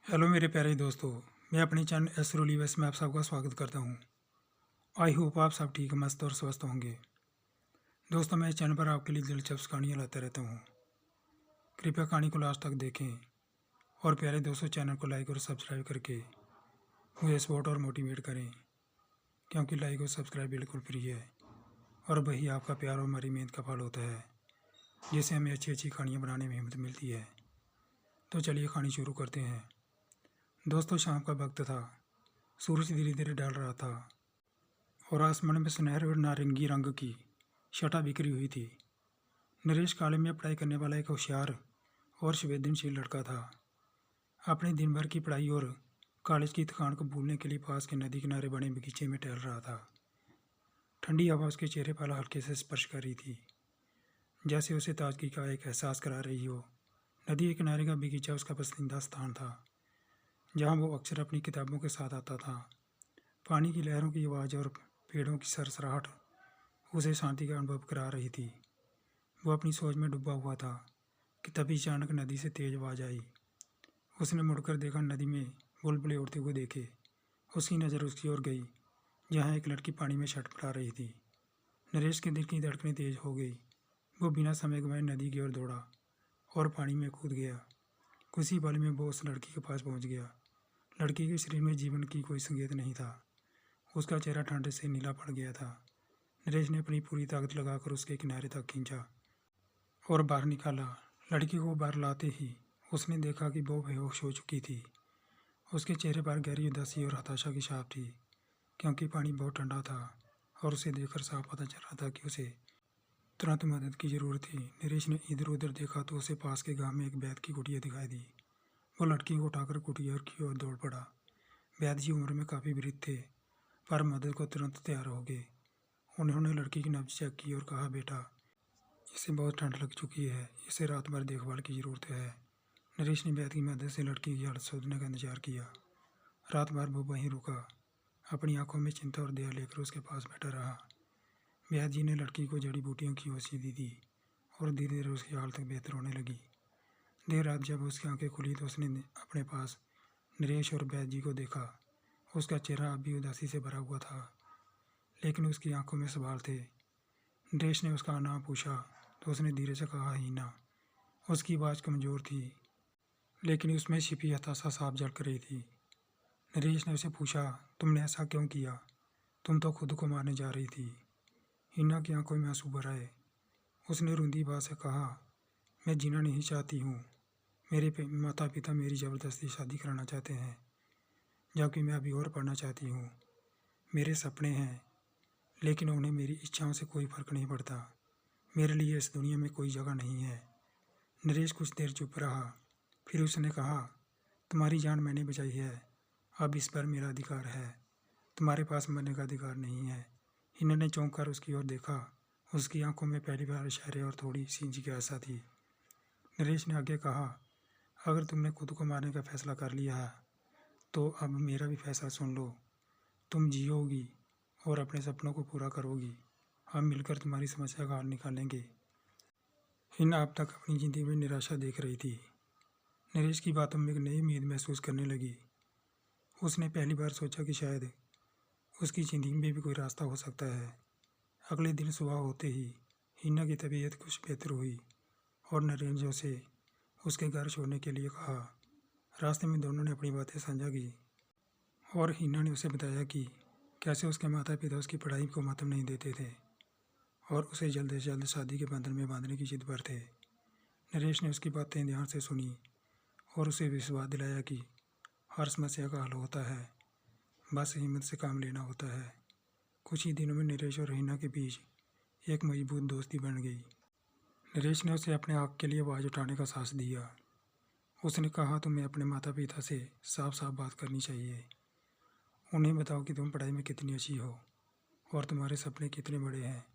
Hello मेरे प्यारे दोस्तों। मैं अपनी चैनल एस्ट्रोलीवस में आप सबका स्वागत करता हूं। आई होप आप सब ठीक मस्त और स्वस्थ होंगे। दोस्तों, मैं इस चैनल पर आपके लिए दिलचस्प कहानियाँ लाता रहता हूं। कृपया कहानी को लास्ट तक देखें और प्यारे दोस्तों, चैनल को लाइक और सब्सक्राइब करके मुझे सपोर्ट और मोटिवेट करें, क्योंकि लाइक और सब्सक्राइब बिल्कुल फ्री है और वही आपका प्यार और हमारी मेहनत का फल होता है, जिससे हमें अच्छी अच्छी कहानियाँ बनाने में हिम्मत मिलती है। तो चलिए कहानी शुरू करते हैं। दोस्तों, शाम का वक्त था। सूरज धीरे धीरे ढल रहा था और आसमान में सुनहरे और नारंगी रंग की छटा बिखरी हुई थी। नरेश कॉलेज में पढ़ाई करने वाला एक होशियार और संवेदनशील लड़का था। अपने दिन भर की पढ़ाई और कॉलेज की थकान को भूलने के लिए पास के नदी किनारे बने बगीचे में टहल रहा था। ठंडी हवा उसके चेहरे पर हल्के से स्पर्श कर रही थी, जैसे उसे ताजगी का एक एहसास करा रही हो। नदी के किनारे का बगीचा उसका पसंदीदा स्थान था, जहाँ वो अक्सर अपनी किताबों के साथ आता था। पानी की लहरों की आवाज़ और पेड़ों की सरसराहट उसे शांति का अनुभव करा रही थी। वो अपनी सोच में डूबा हुआ था कि तभी अचानक नदी से तेज आवाज़ आई। उसने मुड़कर देखा। नदी में बुलबुले उड़ते हुए देखे। उसकी नज़र उसकी ओर गई, जहाँ एक लड़की पानी में छटपटा रही थी। नरेश के दिल की धड़कनें तेज हो गई। वो बिना समय गंवाए नदी की ओर दौड़ा और पानी में कूद गया। कुछ ही पल में वो उस लड़की के पास पहुंच गया। लड़की के शरीर में जीवन की कोई संकेत नहीं था। उसका चेहरा ठंड से नीला पड़ गया था। नरेश ने अपनी पूरी ताकत लगाकर उसके किनारे तक खींचा और बाहर निकाला। लड़की को बाहर लाते ही उसने देखा कि वो बेहोश हो चुकी थी। उसके चेहरे पर गहरी उदासी और हताशा की छाप थी, क्योंकि पानी बहुत ठंडा था और उसे देखकर साफ पता चल रहा था कि उसे तुरंत मदद की ज़रूरत थी। नरेश ने इधर उधर देखा तो उसे पास के गांव में एक वैद्य की कुटिया दिखाई दी। वो लड़की को उठाकर कुटिया की ओर दौड़ पड़ा। वैद्य जी उम्र में काफ़ी वृद्ध थे, पर मदद को तुरंत तैयार हो गए। उन्होंने लड़की की नब्ज चेक की और कहा, बेटा, इसे बहुत ठंड लग चुकी है, इसे रात भर देखभाल की ज़रूरत है। नरेश ने वैद्य की मदद से लड़की की हालत सुधरने का इंतजार किया। रात भर वो वहीं रुका, अपनी आंखों में चिंता और दया लेकर उसके पास बैठा रहा। वैद्य जी ने लड़की को जड़ी बूटियों की औषधि दी और धीरे धीरे उसकी हालत बेहतर होने लगी। देर रात जब उसकी आंखें खुली तो उसने अपने पास नरेश और वैद्य जी को देखा। उसका चेहरा अब भी उदासी से भरा हुआ था, लेकिन उसकी आंखों में सवाल थे। नरेश ने उसका नाम पूछा तो उसने धीरे से कहा, हीना। उसकी आवाज़ कमज़ोर थी, लेकिन उसमें छिपी हताशा साफ झलक रही थी। नरेश ने उसे पूछा, तुमने ऐसा क्यों किया? तुम तो खुद को मारने जा रही थी। हीना की आंखों में आंसू भर आए। उसने रुंधी आवाज़ से कहा, मैं जीना नहीं चाहती हूँ। मेरे माता पिता मेरी ज़बरदस्ती शादी कराना चाहते हैं, जबकि मैं अभी और पढ़ना चाहती हूँ। मेरे सपने हैं, लेकिन उन्हें मेरी इच्छाओं से कोई फ़र्क नहीं पड़ता। मेरे लिए इस दुनिया में कोई जगह नहीं है। नरेश कुछ देर चुप रहा, फिर उसने कहा, तुम्हारी जान मैंने बचाई है, अब इस पर मेरा अधिकार है। तुम्हारे पास मरने का अधिकार नहीं है। हिना ने चौंक कर उसकी ओर देखा। उसकी आंखों में पहली बार इशारे और थोड़ी सी जिज्ञासा थी। नरेश ने आगे कहा, अगर तुमने खुद को मारने का फैसला कर लिया है, तो अब मेरा भी फैसला सुन लो। तुम जियोगी और अपने सपनों को पूरा करोगी। हम मिलकर तुम्हारी समस्या का हल निकालेंगे। हिना अब तक अपनी ज़िंदगी में निराशा देख रही थी। नरेश की बातों में एक नई उम्मीद महसूस करने लगी। उसने पहली बार सोचा कि शायद उसकी ज़िंदगी में भी कोई रास्ता हो सकता है। अगले दिन सुबह होते ही हिना की तबीयत कुछ बेहतर हुई और नरेश उसे उसके घर छोड़ने के लिए कहा। रास्ते में दोनों ने अपनी बातें साझा की और हिना ने उसे बताया कि कैसे उसके माता पिता उसकी पढ़ाई को महत्व नहीं देते थे और उसे जल्द से जल्द शादी के बंधन में बांधने की जिद पर थे। नरेश ने उसकी बातें ध्यान से सुनी और उसे विश्वास दिलाया कि हर समस्या का हल होता है, बस हिम्मत से काम लेना होता है। कुछ ही दिनों में नरेश और हिना के बीच एक मजबूत दोस्ती बन गई। नरेश ने उसे अपने हक के लिए आवाज़ उठाने का साहस दिया। उसने कहा, तुम्हें अपने माता पिता से साफ साफ बात करनी चाहिए। उन्हें बताओ कि तुम पढ़ाई में कितनी अच्छी हो और तुम्हारे सपने कितने बड़े हैं।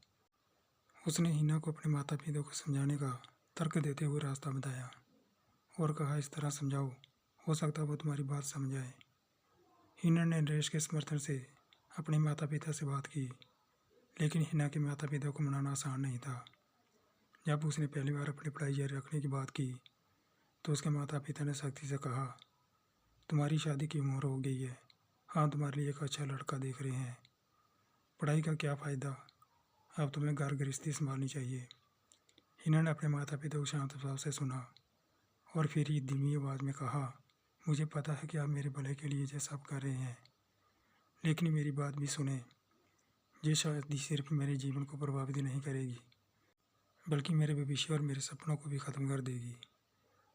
उसने हिना को अपने माता पिता को समझाने का तर्क देते हुए रास्ता बताया और कहा, इस तरह समझाओ, हो सकता है वो तुम्हारी बात समझ आए। हिना ने नरेश के समर्थन से अपने माता पिता से बात की, लेकिन हिना के माता पिता को मनाना आसान नहीं था। जब उसने पहली बार अपनी पढ़ाई जारी रखने की बात की तो उसके माता पिता ने सख्ती से कहा, तुम्हारी शादी की उम्र हो गई है। हाँ, तुम्हारे लिए एक अच्छा लड़का देख रहे हैं। पढ़ाई का क्या फ़ायदा, अब तुम्हें घर गृहस्थी संभालनी चाहिए। हिना ने अपने माता पिता को शांत भाव से सुना और फिर ही धीमी आवाज़ में कहा, मुझे पता है कि आप मेरे भले के लिए ये सब कर रहे हैं, लेकिन मेरी बात भी सुने। ये शादी सिर्फ मेरे जीवन को प्रभावित नहीं करेगी, बल्कि मेरे भविष्य और मेरे सपनों को भी ख़त्म कर देगी।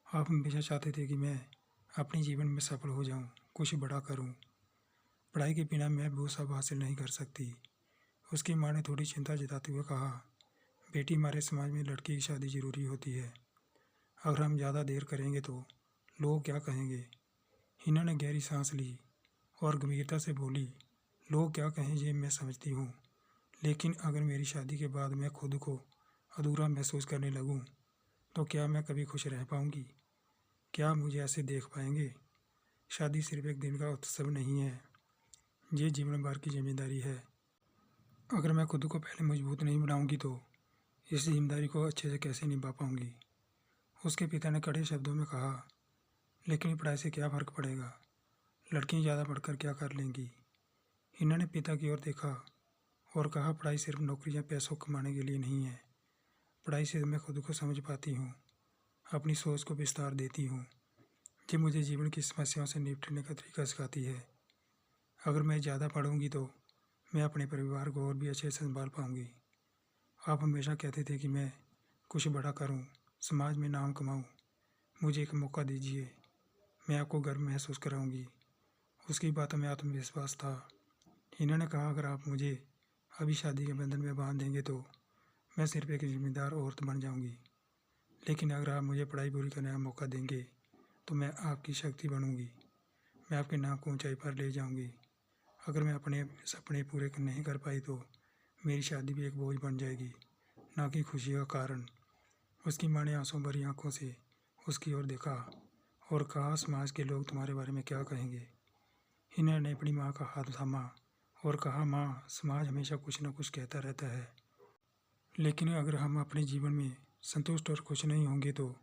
आप हमेशा चाहते थे कि मैं अपने जीवन में सफल हो जाऊं, कुछ बड़ा करूं। पढ़ाई के बिना मैं वो सब हासिल नहीं कर सकती। उसकी माँ ने थोड़ी चिंता जताते हुए कहा, बेटी, हमारे समाज में लड़की की शादी ज़रूरी होती है। अगर हम ज़्यादा देर करेंगे तो लोग क्या कहेंगे। हिना ने गहरी सांस ली और गंभीरता से बोली, लोग क्या कहें ये मैं समझती हूँ, लेकिन अगर मेरी शादी के बाद मैं खुद को अधूरा महसूस करने लगूँ तो क्या मैं कभी खुश रह पाऊँगी? क्या आप मुझे ऐसे देख पाएंगे? शादी सिर्फ एक दिन का उत्सव नहीं है, ये जीवन भर की जिम्मेदारी है। अगर मैं खुद को पहले मजबूत नहीं बनाऊंगी तो इस जिम्मेदारी को अच्छे से कैसे निभा पाऊंगी। उसके पिता ने कड़े शब्दों में कहा, लेकिन पढ़ाई से क्या फ़र्क पड़ेगा, लड़कियां ज़्यादा पढ़कर क्या कर लेंगी। हिना ने पिता की ओर देखा और कहा, पढ़ाई सिर्फ नौकरी या पैसों कमाने के लिए नहीं है। पढ़ाई से मैं खुद को समझ पाती हूँ, अपनी सोच को विस्तार देती हूँ। ये मुझे जीवन की समस्याओं से निपटने का तरीका सिखाती है। अगर मैं ज़्यादा पढ़ूंगी तो मैं अपने परिवार को और भी अच्छे से संभाल पाऊंगी। आप हमेशा कहते थे कि मैं कुछ बड़ा करूं, समाज में नाम कमाऊं। मुझे एक मौका दीजिए, मैं आपको गर्व महसूस कराऊंगी। उसकी बातों में आत्मविश्वास था। हिना ने कहा, अगर आप मुझे अभी शादी के बंधन में बांध देंगे तो मैं सिर्फ एक जिम्मेदार औरत बन जाऊंगी, लेकिन अगर आप मुझे पढ़ाई पूरी करने का मौका देंगे तो मैं आपकी शक्ति बनूंगी। मैं आपके नाम को ऊंचाई पर ले जाऊंगी। अगर मैं अपने सपने पूरे नहीं कर पाई तो मेरी शादी भी एक बोझ बन जाएगी, ना कि खुशी का कारण। उसकी माँ ने आंसू भरी आंखों से उसकी ओर देखा और कहा, समाज के लोग तुम्हारे बारे में क्या कहेंगे। हिना ने अपनी माँ का हाथ थामा और कहा, माँ, समाज हमेशा कुछ न कुछ कहता रहता है, लेकिन अगर हम अपने जीवन में संतुष्ट और खुश नहीं होंगे तो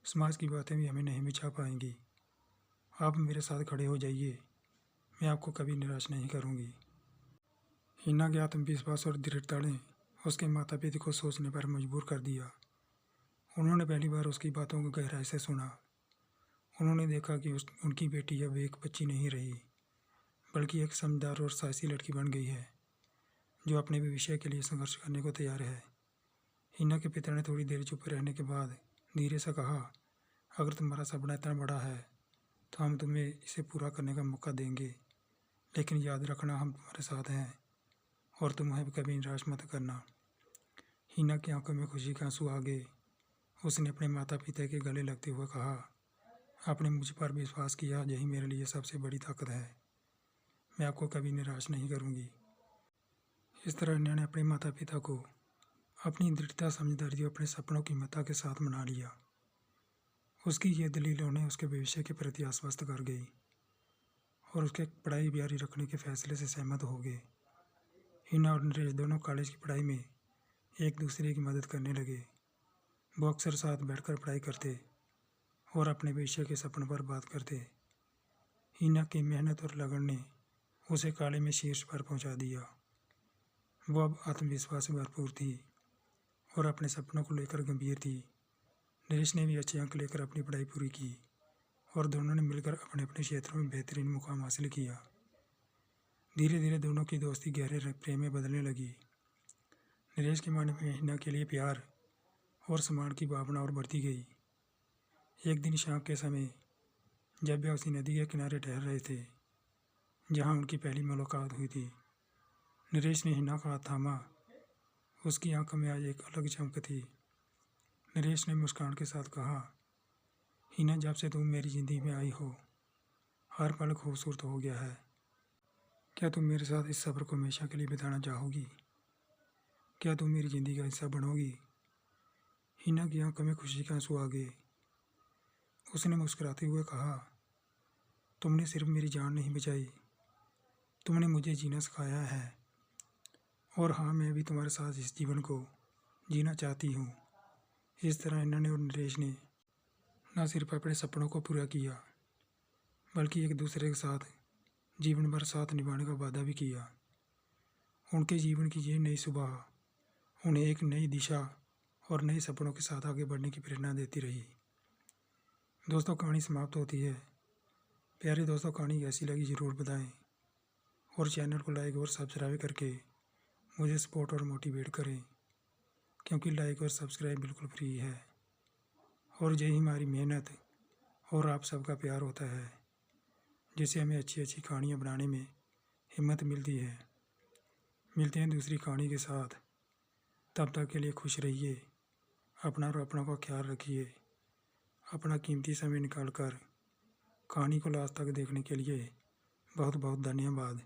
समाज की बातें भी हमें नहीं बचा पाएंगी। आप मेरे साथ खड़े हो जाइए, मैं आपको कभी निराश नहीं करूंगी। हिना के आत्मविश्वास और दृढ़ता ने उसके माता पिता को सोचने पर मजबूर कर दिया। उन्होंने पहली बार उसकी बातों को गहराई से सुना। उन्होंने देखा कि उनकी बेटी अब एक बच्ची नहीं रही, बल्कि एक समझदार और साहसी लड़की बन गई है, जो अपने भविष्य के लिए संघर्ष करने को तैयार है। हिना के पिता ने थोड़ी देर चुप रहने के बाद धीरे से कहा, अगर तुम्हारा सपना इतना बड़ा है तो हम तुम्हें इसे पूरा करने का मौका देंगे, लेकिन याद रखना, हम तुम्हारे साथ हैं और तुम्हें कभी निराश मत करना। हिना की आंखों में खुशी के आंसू आ गए। उसने अपने माता पिता के गले लगते हुए कहा, आपने मुझ पर विश्वास किया, यही मेरे लिए सबसे बड़ी ताकत है। मैं आपको कभी निराश नहीं करूंगी। इस तरह हिना ने अपने माता पिता को अपनी दृढ़ता, समझदारी और अपने सपनों की मता के साथ मना लिया। उसकी ये दलील उन्हें उसके भविष्य के प्रति आश्वस्त कर गई और उसके पढ़ाई जारी रखने के फैसले से सहमत हो गए। हिना और नरेश दोनों कॉलेज की पढ़ाई में एक दूसरे की मदद करने लगे। वो अक्सर साथ बैठकर पढ़ाई करते और अपने भविष्य के सपनों पर बात करते। हिना की मेहनत और लगन ने उसे कॉलेज में शीर्ष पर पहुंचा दिया। वो अब आत्मविश्वास से भरपूर थी और अपने सपनों को लेकर गंभीर थी। नरेश ने भी अच्छे अंक लेकर अपनी पढ़ाई पूरी की और दोनों ने मिलकर अपने अपने क्षेत्रों में बेहतरीन मुकाम हासिल किया। धीरे धीरे दोनों की दोस्ती गहरे प्रेम में बदलने लगी। नरेश के मन में हिना के लिए प्यार और सम्मान की भावना और बढ़ती गई। एक दिन शाम के समय जब वे उसी नदी के किनारे ठहर रहे थे जहां उनकी पहली मुलाकात हुई थी, नरेश ने हिना का हाथ थामा। उसकी आंखों में आज एक अलग चमक थी। नरेश ने मुस्कान के साथ कहा, हिना, जब से तुम मेरी ज़िंदगी में आई हो, हर पल खूबसूरत हो गया है। क्या तुम मेरे साथ इस सफ़र को हमेशा के लिए बिताना चाहोगी? क्या तुम मेरी ज़िंदगी का हिस्सा बनोगी? हिना की आंखों में खुशी के आंसू आ गए। उसने मुस्कुराते हुए कहा, तुमने सिर्फ मेरी जान नहीं बचाई, तुमने मुझे जीना सिखाया है। और हाँ, मैं भी तुम्हारे साथ इस जीवन को जीना चाहती हूँ। इस तरह हिना ने और नरेश ने न सिर्फ अपने सपनों को पूरा किया, बल्कि एक दूसरे के साथ जीवन भर साथ निभाने का वादा भी किया। उनके जीवन की ये नई सुबह उन्हें एक नई दिशा और नए सपनों के साथ आगे बढ़ने की प्रेरणा देती रही। दोस्तों, कहानी समाप्त होती है। प्यारे दोस्तों, कहानी कैसी लगी ज़रूर बताएं और चैनल को लाइक और सब्सक्राइब करके मुझे सपोर्ट और मोटिवेट करें, क्योंकि लाइक और सब्सक्राइब बिल्कुल फ्री है और यही हमारी मेहनत और आप सबका प्यार होता है, जिससे हमें अच्छी अच्छी कहानियाँ बनाने में हिम्मत मिलती है। मिलते हैं दूसरी कहानी के साथ। तब तक के लिए खुश रहिए, अपना और अपनों का ख्याल रखिए। अपना कीमती समय निकाल कर कहानी को लास्ट तक देखने के लिए बहुत बहुत धन्यवाद।